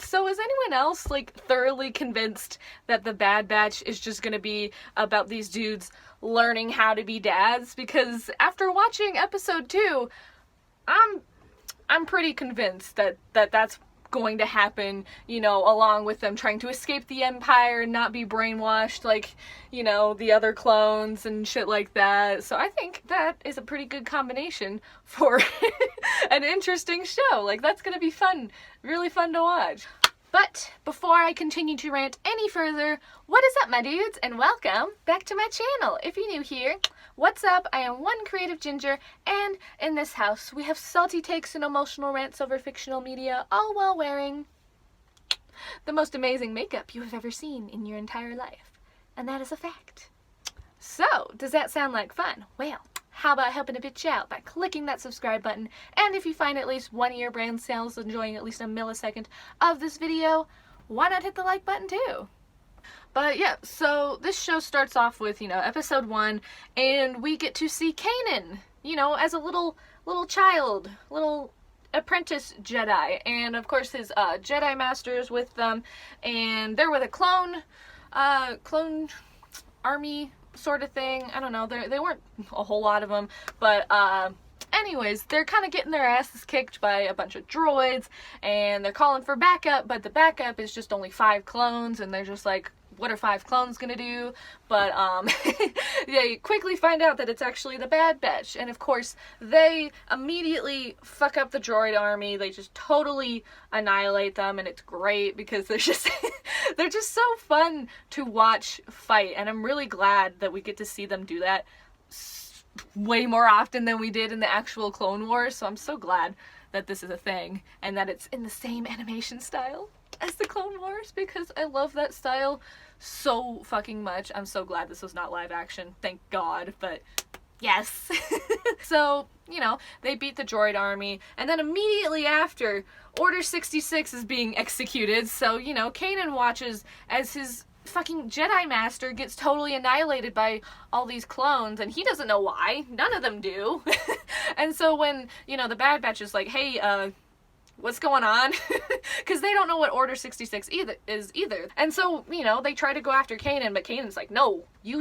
So is anyone else, like, thoroughly convinced that the Bad Batch is just gonna be about these dudes learning how to be dads? Because after watching episode 2, I'm pretty convinced that that's going to happen, you know, along with them trying to escape the Empire and not be brainwashed like, you know, the other clones and shit like that. So I think that is a pretty good combination for an interesting show. Like, that's gonna be fun, really fun to watch. But before I continue to rant any further, what is up, my dudes, and welcome back to my channel. If you're new here, what's up? I am one creative ginger, and in this house we have salty takes and emotional rants over fictional media, all while wearing the most amazing makeup you have ever seen in your entire life. And that is a fact. So, does that sound like fun? Well, how about helping a bitch out by clicking that subscribe button? And if you find at least one of your brain cells enjoying at least a millisecond of this video, why not hit the like button too? But yeah, so this show starts off with, you know, episode 1, and we get to see Kanan, you know, as a little child, little apprentice Jedi, and of course his Jedi master's with them, and they're with a clone army sort of thing. I don't know, they weren't a whole lot of them, but anyways, they're kind of getting their asses kicked by a bunch of droids, and they're calling for backup, but the backup is just only 5 clones, and they're just like, what are 5 clones gonna do? But yeah, you quickly find out that it's actually the Bad Batch, and of course they immediately fuck up the droid army. They just totally annihilate them, and it's great because they're just they're just so fun to watch fight, and I'm really glad that we get to see them do that way more often than we did in the actual Clone Wars. So I'm so glad that this is a thing and that it's in the same animation style as the Clone Wars, because I love that style so fucking much. I'm so glad this was not live action, thank God, but yes. So, you know, they beat the droid army, and then immediately after, Order 66 is being executed. So, you know, Kanan watches as his fucking Jedi Master gets totally annihilated by all these clones, and he doesn't know why. None of them do. And so when, you know, the Bad Batch is like, hey, what's going on? Because they don't know what Order 66 is either. And so, you know, they try to go after Kanan, but Kanan's like, no, you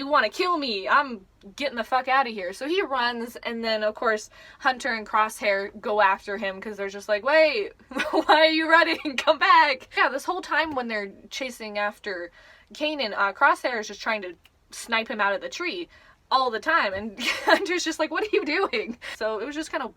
want to kill me. I'm getting the fuck out of here. So he runs, and then, of course, Hunter and Crosshair go after him because they're just like, wait, why are you running? Come back. Yeah, this whole time when they're chasing after Kanan, Crosshair is just trying to snipe him out of the tree all the time, and Hunter's just like, what are you doing? So it was just kind of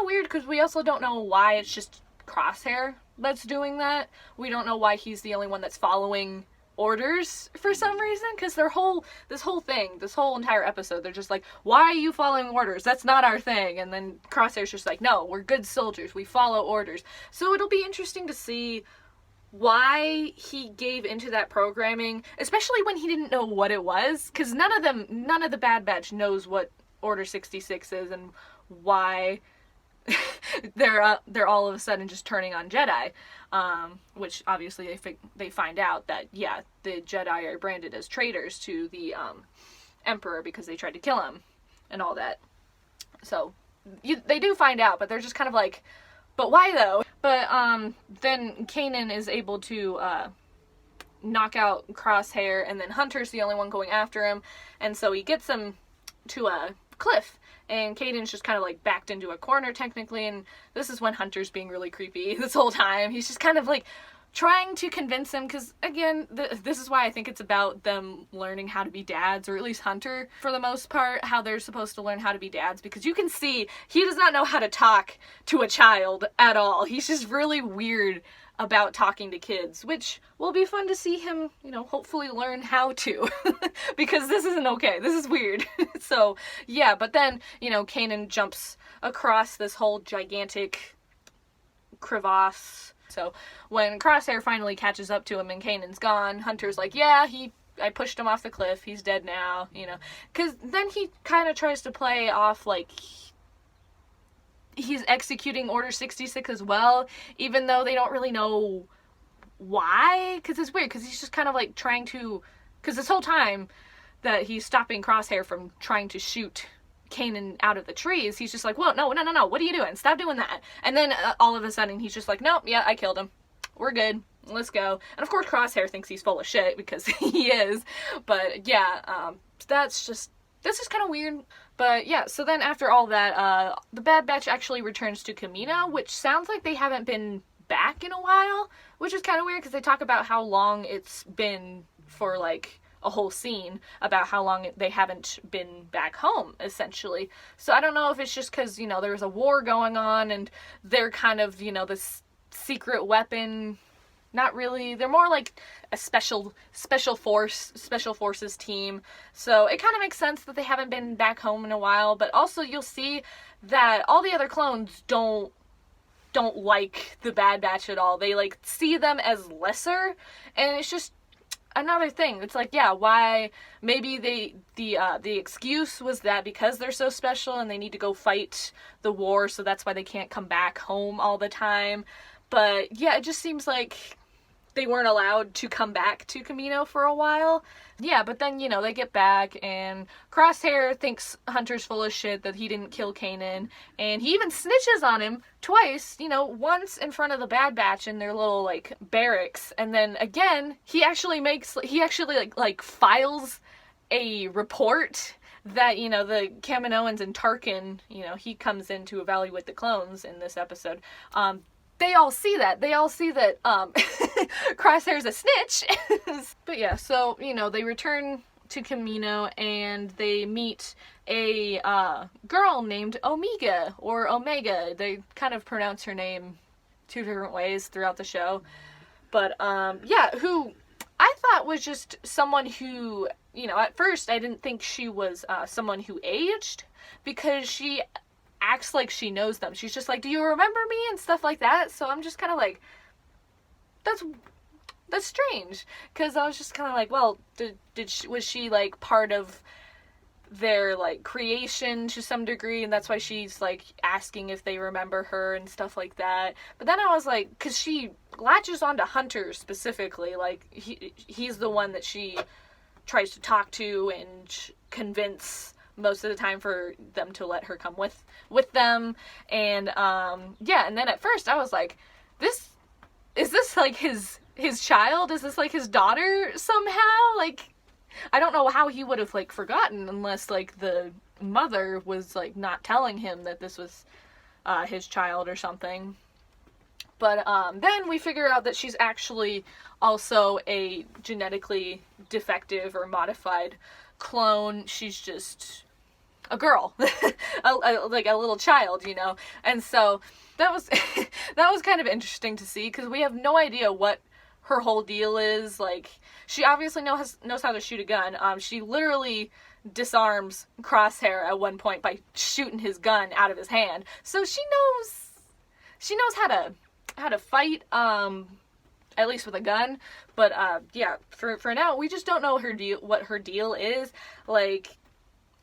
weird, because we also don't know why it's just Crosshair that's doing that. We don't know why he's the only one that's following orders for some reason, because this whole entire episode, they're just like, why are you following orders? That's not our thing. And then Crosshair's just like, no, we're good soldiers, we follow orders. So it'll be interesting to see why he gave into that programming, especially when he didn't know what it was, because none of the Bad Batch knows what Order 66 is and why they're all of a sudden just turning on Jedi, which obviously they find out that, yeah, the Jedi are branded as traitors to the Emperor because they tried to kill him and all that. So they do find out, but they're just kind of like, but why though? But then Kanan is able to knock out Crosshair, and then Hunter's the only one going after him, and so he gets him to a cliff, and Kanan's just kind of like backed into a corner technically, and this is when Hunter's being really creepy this whole time. He's just kind of like trying to convince him, because again, this is why I think it's about them learning how to be dads, or at least Hunter for the most part, how they're supposed to learn how to be dads, because you can see he does not know how to talk to a child at all. He's just really weird about talking to kids, which will be fun to see him, you know, hopefully learn how to, because this isn't okay. This is weird. So, yeah, but then, you know, Kanan jumps across this whole gigantic crevasse. So when Crosshair finally catches up to him and Kanan's gone, Hunter's like, yeah, I pushed him off the cliff. He's dead now, you know, because then he kind of tries to play off like he's executing Order 66 as well, even though they don't really know why, because it's weird, because he's just kind of like trying to, because this whole time that he's stopping Crosshair from trying to shoot Kanan out of the trees, he's just like, whoa, no, what are you doing? Stop doing that. And then all of a sudden he's just like, nope, yeah, I killed him. We're good. Let's go. And of course Crosshair thinks he's full of shit, because he is. But yeah, this is kind of weird. But yeah, so then after all that, the Bad Batch actually returns to Kamino, which sounds like they haven't been back in a while, which is kind of weird, because they talk about how long it's been for, like, a whole scene about how long they haven't been back home, essentially. So I don't know if it's just because, you know, there's a war going on and they're kind of, you know, this secret weapon. Not really. They're more like a special forces team. So it kind of makes sense that they haven't been back home in a while. But also you'll see that all the other clones don't like the Bad Batch at all. They like see them as lesser, and it's just another thing. It's like, yeah, why? Maybe the excuse was that because they're so special and they need to go fight the war, so that's why they can't come back home all the time. But yeah, it just seems like they weren't allowed to come back to Kamino for a while. Yeah, but then, you know, they get back, and Crosshair thinks Hunter's full of shit that he didn't kill Kanan, and he even snitches on him twice, you know, once in front of the Bad Batch in their little, like, barracks, and then again, he actually like files a report that, you know, the Kaminoans and Tarkin, you know, he comes in to evaluate the clones in this episode, they all see that. They all see that Crosshair's a snitch. But yeah, so, you know, they return to Kamino and they meet a girl named Omega, or Omega. They kind of pronounce her name two different ways throughout the show. But, yeah, who I thought was just someone who, you know, at first I didn't think she was someone who aged, because she acts like she knows them. She's just like, do you remember me? And stuff like that. So I'm just kind of like, that's strange. Because I was just kind of like, well, was she like part of their like creation to some degree, and that's why she's like asking if they remember her and stuff like that. But then I was like, because she latches onto Hunter specifically, like he's the one that she tries to talk to and convince most of the time for them to let her come with them. And yeah, and then at first I was like, is this like his child? Is this like his daughter somehow? Like, I don't know how he would have like forgotten, unless like the mother was like not telling him that this was his child or something. But then we figure out that she's actually also a genetically defective or modified clone. She's just a girl, like a little child, you know. And so that was that was kind of interesting to see, because we have no idea what her whole deal is. Like, she obviously knows how to shoot a gun. She literally disarms Crosshair at one point by shooting his gun out of his hand. So she knows how to fight, at least with a gun. But yeah, for now we just don't know what her deal is. Like,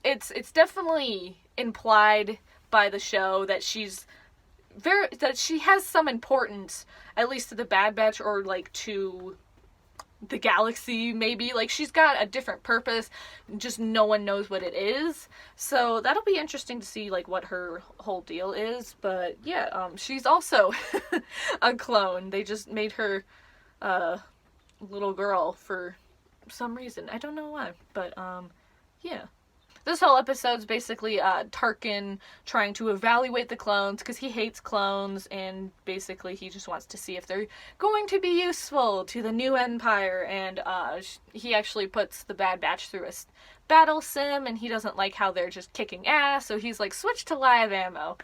it's definitely implied by the show that she has some importance, at least to the Bad Batch, or like to the galaxy, maybe. Like, she's got a different purpose, just no one knows what it is. So that'll be interesting to see like what her whole deal is. But yeah, she's also a clone. They just made her a little girl for some reason. I don't know why, but yeah. This whole episode's basically Tarkin trying to evaluate the clones, because he hates clones, and basically he just wants to see if they're going to be useful to the new Empire. And he actually puts the Bad Batch through a battle sim, and he doesn't like how they're just kicking ass, so he's like, switch to live ammo.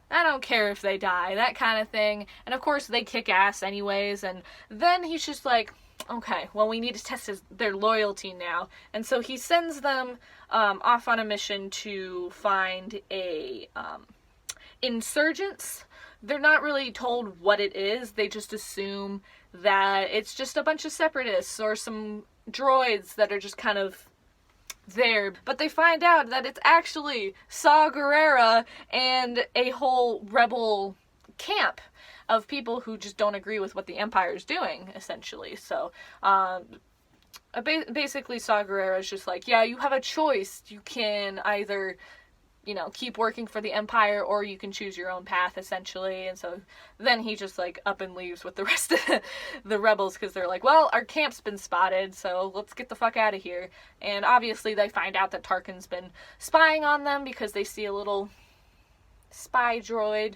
I don't care if they die, that kind of thing. And of course they kick ass anyways, and then he's just like, okay, well, we need to test their loyalty now. And so he sends them off on a mission to find a insurgents. They're not really told what it is. They just assume that it's just a bunch of separatists or some droids that are just kind of there. But they find out that it's actually Saw Gerrera and a whole rebel camp of people who just don't agree with what the Empire's doing, essentially. So, basically Saw Gerrera is just like, yeah, you have a choice. You can either keep working for the Empire, or you can choose your own path, essentially. And so then he just, like, up and leaves with the rest of the rebels, because they're like, well, our camp's been spotted, so let's get the fuck out of here. And obviously they find out that Tarkin's been spying on them, because they see a little spy droid,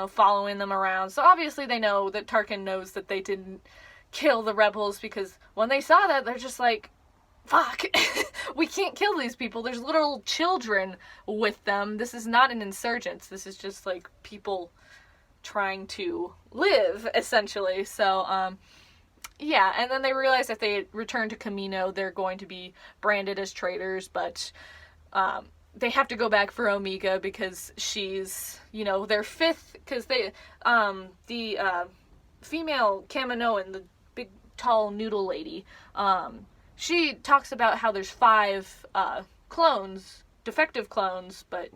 following them around. So obviously they know that Tarkin knows that they didn't kill the rebels, because when they saw that, they're just like, fuck, we can't kill these people. There's little children with them. This is not an insurgents. This is just, like, people trying to live, essentially. So, yeah, and then they realize if they return to Kamino, they're going to be branded as traitors, but, they have to go back for Omega, because she's, their fifth, because they, the female Kaminoan, the big, tall noodle lady, she talks about how there's 5 clones, defective clones, but,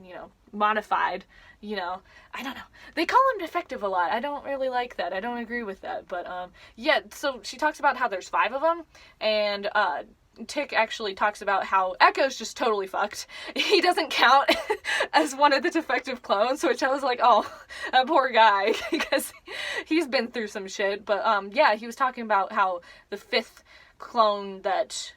modified, I don't know. They call them defective a lot. I don't really like that. I don't agree with that. But, yeah, so she talks about how there's 5 of them, and Tick actually talks about how Echo's just totally fucked. He doesn't count as one of the defective clones, which I was like, oh, that poor guy, because he's been through some shit. But, yeah, he was talking about how the 5th clone that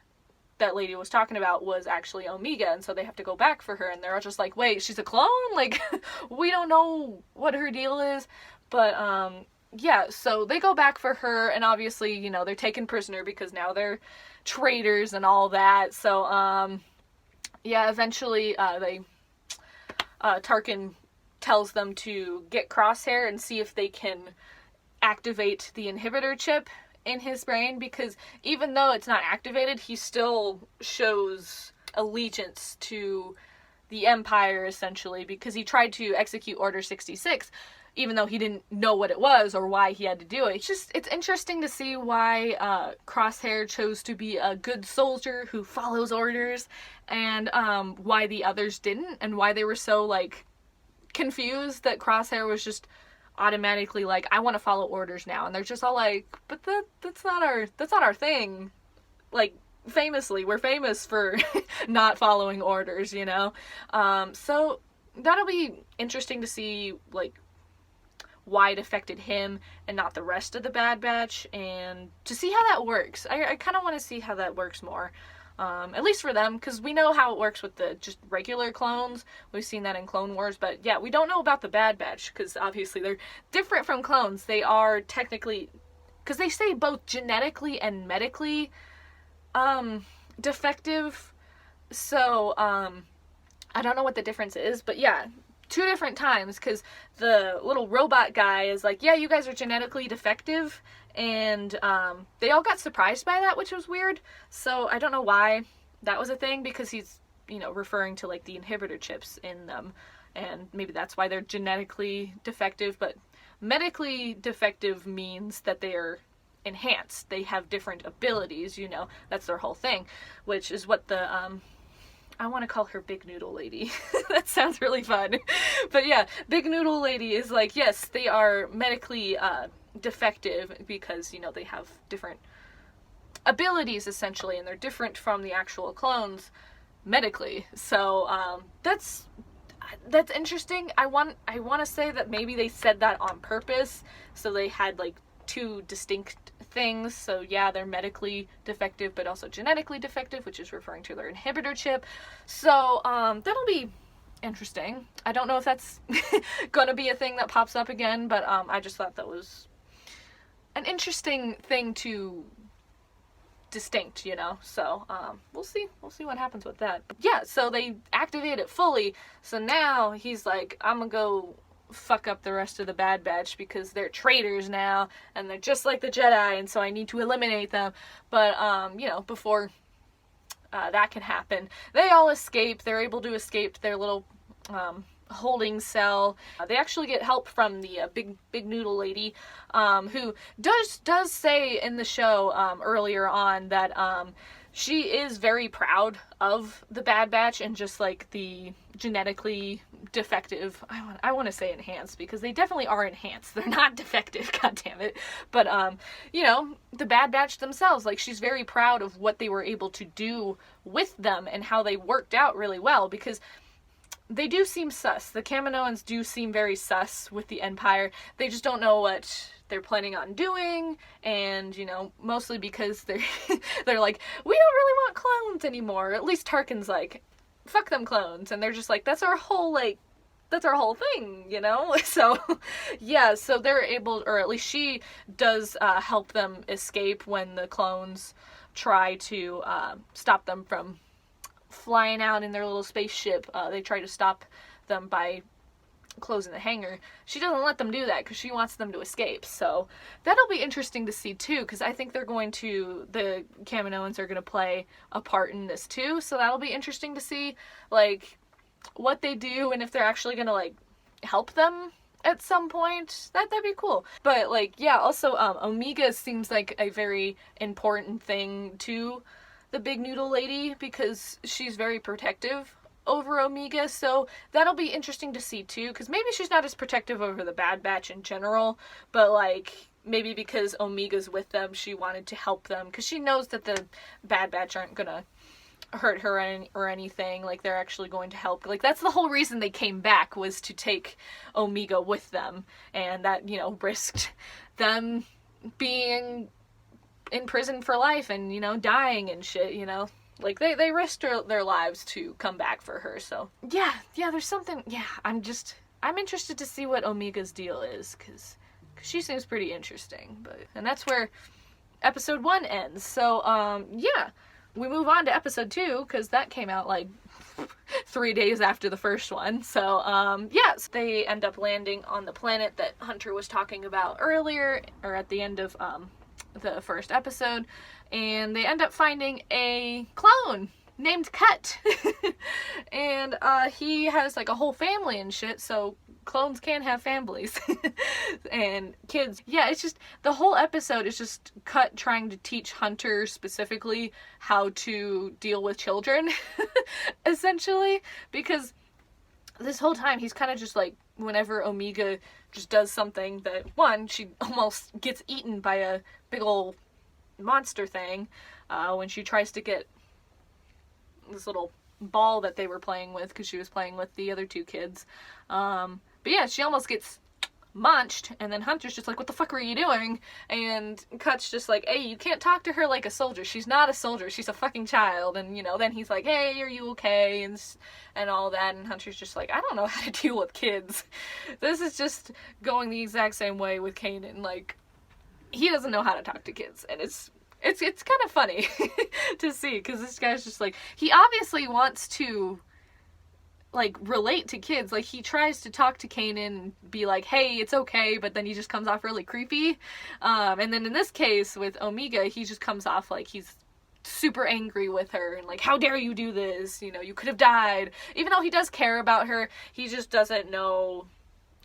lady was talking about was actually Omega, and so they have to go back for her, and they're all just like, wait, she's a clone? Like, we don't know what her deal is. But, yeah, so they go back for her, and obviously, they're taken prisoner, because now they're traitors and all that. So, yeah, eventually, Tarkin tells them to get Crosshair and see if they can activate the inhibitor chip in his brain, because even though it's not activated, he still shows allegiance to the Empire, essentially, because he tried to execute Order 66, even though he didn't know what it was or why he had to do it. It's interesting to see why Crosshair chose to be a good soldier who follows orders, and why the others didn't, and why they were so, like, confused that Crosshair was just automatically like, I want to follow orders now, and they're just all like, but that's not our thing. Like, famously, we're famous for not following orders, so that'll be interesting to see, like, why it affected him and not the rest of the Bad Batch, and to see how that works. I kind of want to see how that works more. At least for them, because we know how it works with the just regular clones. We've seen that in Clone Wars, but yeah, we don't know about the Bad Batch, because obviously they're different from clones. They are technically, because they say both genetically and medically defective, so I don't know what the difference is, but yeah, 2 different times, because the little robot guy is like, yeah, you guys are genetically defective, and they all got surprised by that, which was weird. So I don't know why that was a thing, because he's, referring to, like, the inhibitor chips in them, and maybe that's why they're genetically defective. But medically defective means that they are enhanced. They have different abilities, that's their whole thing, which is what the I want to call her Big Noodle Lady. That sounds really fun. But yeah, Big Noodle Lady is like, yes, they are medically defective, because, they have different abilities, essentially, and they're different from the actual clones medically. So, that's interesting. I want to say that maybe they said that on purpose, so they had, like, 2 distinct things. So yeah, they're medically defective, but also genetically defective, which is referring to their inhibitor chip. So that'll be interesting. I don't know if that's gonna be a thing that pops up again, but I just thought that was an interesting thing to distinct, so we'll see what happens with that. Yeah, so they activate it fully, so now he's like, I'm gonna go fuck up the rest of the Bad Batch, because they're traitors now, and they're just like the Jedi, and so I need to eliminate them. But before that can happen, they all escape. They're able to escape their little holding cell. They actually get help from the big noodle lady, who does say in the show earlier on that she is very proud of the Bad Batch, and just like the genetically defective, I want to say enhanced, because they definitely are enhanced. They're not defective, god damn it. But the Bad Batch themselves, like, she's very proud of what they were able to do with them and how they worked out really well, because they do seem sus. The Kaminoans do seem very sus with the Empire. They just don't know what they're planning on doing, and, you know, mostly because they're like, we don't really want clones anymore. At least Tarkin's like, fuck them clones. And they're just like, that's our whole thing, you know? So, yeah, so they're able, or at least she does help them escape when the clones try to stop them from flying out in their little spaceship. They try to stop them by closing the hangar. She doesn't let them do that because she wants them to escape. So that'll be interesting to see too, because I think the Kaminoans are going to play a part in this too. So that'll be interesting to see, like, what they do and if they're actually going to, like, help them at some point. That'd be cool. But, like, yeah, also Omega seems like a very important thing to the Big Noodle Lady, because she's very protective over Omega, so that'll be interesting to see too, because maybe she's not as protective over the Bad Batch in general, but, like, maybe because Omega's with them, she wanted to help them, because she knows that the Bad Batch aren't gonna hurt her or anything. Like, they're actually going to help. Like, that's the whole reason they came back, was to take Omega with them, and that, you know, risked them being in prison for life and, you know, dying and shit, you know. Like, they risked their lives to come back for her, so. Yeah, there's something, yeah, I'm interested to see what Omega's deal is, because she seems pretty interesting, and that's where episode 1 ends, so, yeah, we move on to episode 2, because that came out, like, 3 days after the first one, so, yeah, so they end up landing on the planet that Hunter was talking about earlier, or at the end of, the first episode, and they end up finding a clone named Cut. And he has, like, a whole family and shit, so clones can have families and kids. Yeah, it's just, the whole episode is just Cut trying to teach Hunter specifically how to deal with children, essentially, because this whole time he's kind of just like, whenever Omega just does something that, one, she almost gets eaten by a big ol' monster thing, when she tries to get this little ball that they were playing with, because she was playing with the other 2 kids, but yeah, she almost gets munched, and then Hunter's just like, what the fuck were you doing? And Cut's just like, hey, you can't talk to her like a soldier. She's not a soldier. She's a fucking child. And, you know, then he's like, hey, are you okay? And all that. And Hunter's just like, I don't know how to deal with kids. This is just going the exact same way with Kanan. Like, he doesn't know how to talk to kids. And it's kind of funny to see, because this guy's just like, he obviously wants to, like, relate to kids. Like, he tries to talk to Kanan and be like, hey, it's okay, but then he just comes off really creepy. And then in this case with Omega, he just comes off like he's super angry with her and like, how dare you do this? You know, you could have died. Even though he does care about her, he just doesn't know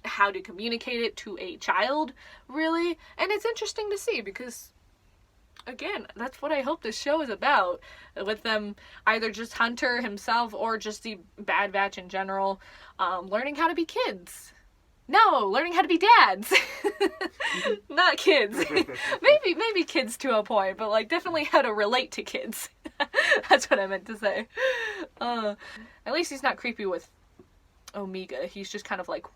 how to communicate it to a child, really. And it's interesting to see, because, again, that's what I hope this show is about, with them, either just Hunter himself or just the Bad Batch in general, learning how to be kids. No, learning how to be dads. Not kids. maybe kids to a point, but, like, definitely how to relate to kids. That's what I meant to say. At least he's not creepy with Omega. He's just kind of like,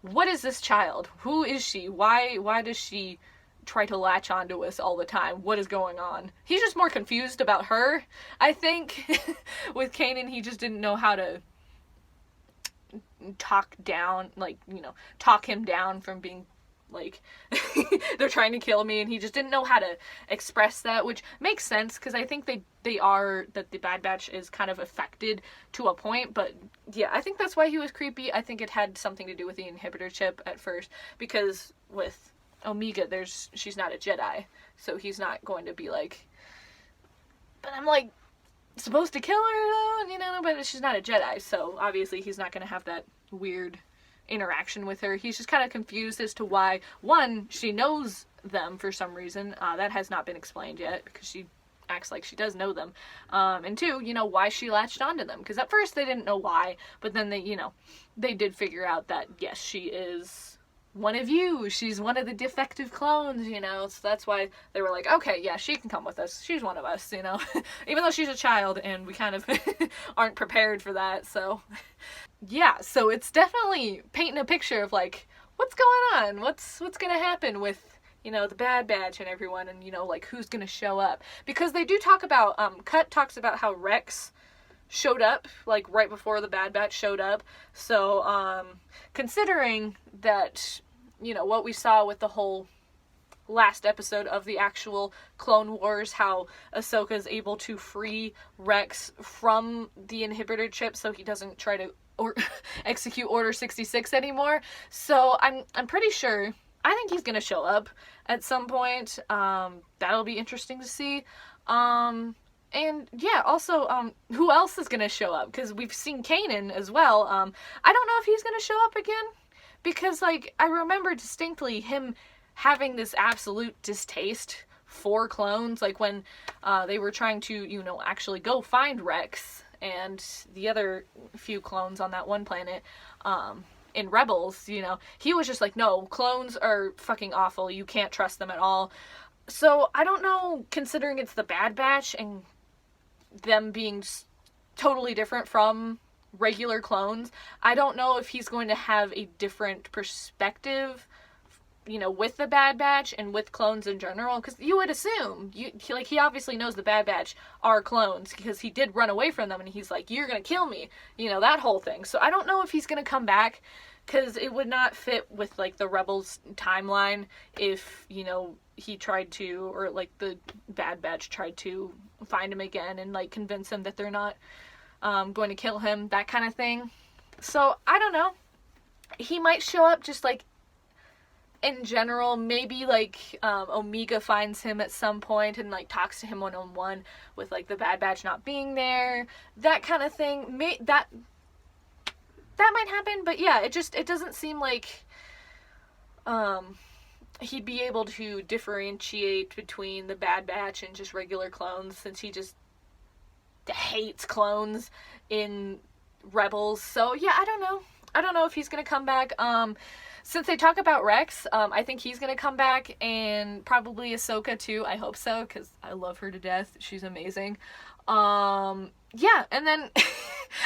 what is this child? Who is she? Why does she try to latch onto us all the time? What is going on? He's just more confused about her, I think. With Kanan, he just didn't know how to talk down, like, you know, talk him down from being like, they're trying to kill me, and he just didn't know how to express that, which makes sense, because I think that the Bad Batch is kind of affected to a point, but yeah, I think that's why he was creepy. I think it had something to do with the inhibitor chip at first, because with Omega, she's not a Jedi, so he's not going to be like, but I'm like supposed to kill her though, you know, but she's not a Jedi, so obviously he's not going to have that weird interaction with her. He's just kind of confused as to why, one, she knows them for some reason, that has not been explained yet, because she acts like she does know them, and two, you know, why she latched onto them, because at first they didn't know why, but then they, you know, they did figure out that, yes, she is one of you. She's one of the defective clones, you know. So that's why they were like, okay, yeah, she can come with us. She's one of us, you know. Even though she's a child and we kind of aren't prepared for that. So yeah, so it's definitely painting a picture of like, what's going on? What's going to happen with, you know, the Bad Batch and everyone, and, you know, like, who's going to show up. Because they do talk about, Cut talks about how Rex showed up, like, right before the Bad Batch showed up. So, considering that, you know, what we saw with the whole last episode of the actual Clone Wars, how Ahsoka's able to free Rex from the inhibitor chip so he doesn't try to execute Order 66 anymore. So, I'm pretty sure, I think he's gonna show up at some point. That'll be interesting to see. And yeah, also, who else is gonna show up? Because we've seen Kanan as well. I don't know if he's gonna show up again. Because, like, I remember distinctly him having this absolute distaste for clones. Like, when they were trying to, you know, actually go find Rex and the other few clones on that one planet, in Rebels, you know, he was just like, no, clones are fucking awful. You can't trust them at all. So, I don't know, considering it's the Bad Batch and them being totally different from regular clones, I don't know if he's going to have a different perspective, you know, with the Bad Batch and with clones in general, because you would assume, he obviously knows the Bad Batch are clones, because he did run away from them, and he's like, you're gonna kill me, you know, that whole thing. So I don't know if he's gonna come back, because it would not fit with, like, the Rebels timeline if, you know, he tried to, or, like, the Bad Batch tried to find him again and, like, convince him that they're not going to kill him, that kind of thing. So, I don't know. He might show up just, like, in general. Maybe, like, Omega finds him at some point and, like, talks to him one-on-one with, like, the Bad Batch not being there. That kind of thing. That might happen, but yeah, it doesn't seem like he'd be able to differentiate between the Bad Batch and just regular clones, since he just hates clones in Rebels. So yeah, I don't know if he's gonna come back. Since they talk about Rex, I think he's gonna come back, and probably Ahsoka too. I hope so, because I love her to death. She's amazing. Yeah, and then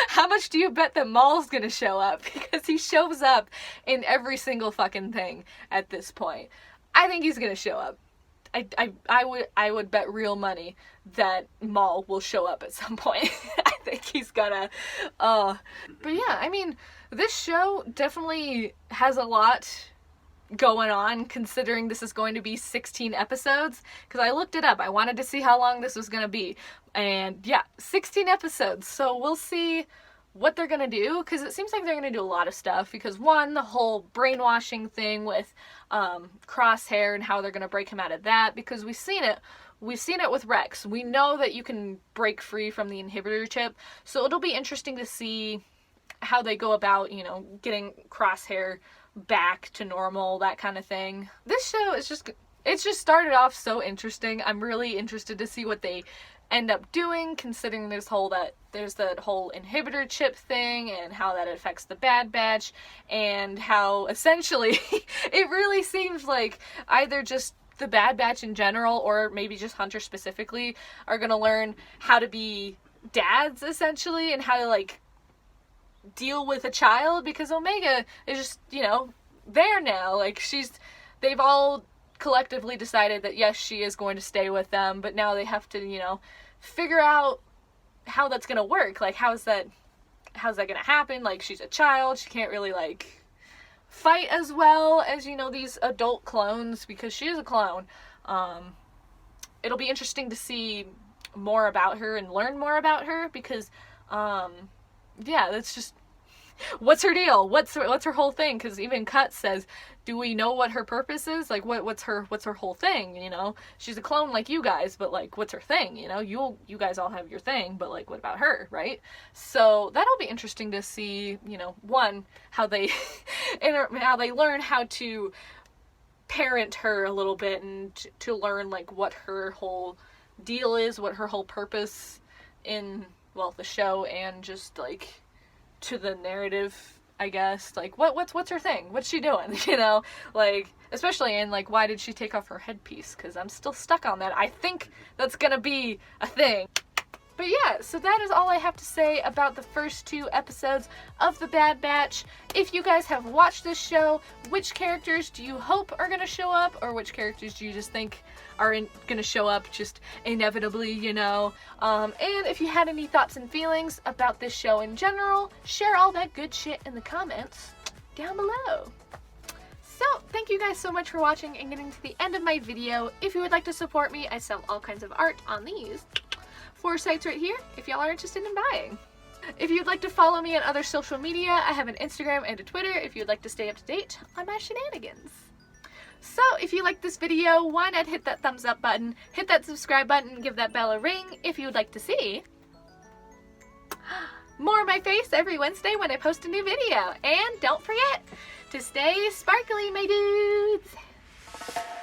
how much do you bet that Maul's gonna show up? Because he shows up in every single fucking thing at this point. I think he's gonna show up. I would bet real money that Maul will show up at some point. I think he's gonna. But yeah, I mean, this show definitely has a lot going on, considering this is going to be 16 episodes, because I looked it up. I wanted to see how long this was going to be, and yeah, 16 episodes. So we'll see what they're going to do, because it seems like they're going to do a lot of stuff, because one, the whole brainwashing thing with Crosshair and how they're going to break him out of that, because we've seen it with Rex. We know that you can break free from the inhibitor chip, so it'll be interesting to see how they go about, you know, getting Crosshair back to normal, that kind of thing. This show is it's just started off so interesting. I'm really interested to see what they end up doing, considering there's that whole inhibitor chip thing, and how that affects the Bad Batch, and how essentially it really seems like either just the Bad Batch in general, or maybe just Hunter specifically, are gonna learn how to be dads, essentially, and how to, like, deal with a child, because Omega is just, you know, there now. Like, they've all collectively decided that yes, she is going to stay with them, but now they have to, you know, figure out how that's gonna work. Like, how's that gonna happen? Like, she's a child, she can't really, like, fight as well as, you know, these adult clones, because she is a clone. It'll be interesting to see more about her and learn more about her, because yeah, that's just, what's her deal? What's her whole thing? Because even Cut says, do we know what her purpose is? Like, what's her whole thing? You know, she's a clone like you guys, but, like, what's her thing? You know, you guys all have your thing, but, like, what about her, right? So that'll be interesting to see. You know, one, how they how they learn how to parent her a little bit, and to learn, like, what her whole deal is, what her whole purpose in, well, the show, and just, like, to the narrative I guess. Like, what's her thing? What's she doing? You know, like, especially in, like, why did she take off her headpiece? Because I'm still stuck on that. I think that's gonna be a thing. But yeah, so that is all I have to say about the first 2 episodes of The Bad Batch. If you guys have watched this show, which characters do you hope are going to show up, or which characters do you just think are going to show up just inevitably, you know? And if you had any thoughts and feelings about this show in general, share all that good shit in the comments down below. So, thank you guys so much for watching and getting to the end of my video. If you would like to support me, I sell all kinds of art on these 4 sites right here if y'all are interested in buying. If you'd like to follow me on other social media, I have an Instagram and a Twitter if you'd like to stay up to date on my shenanigans. So if you liked this video, why not hit that thumbs up button, hit that subscribe button, and give that bell a ring if you would like to see more of my face every Wednesday when I post a new video. And don't forget to stay sparkly, my dudes!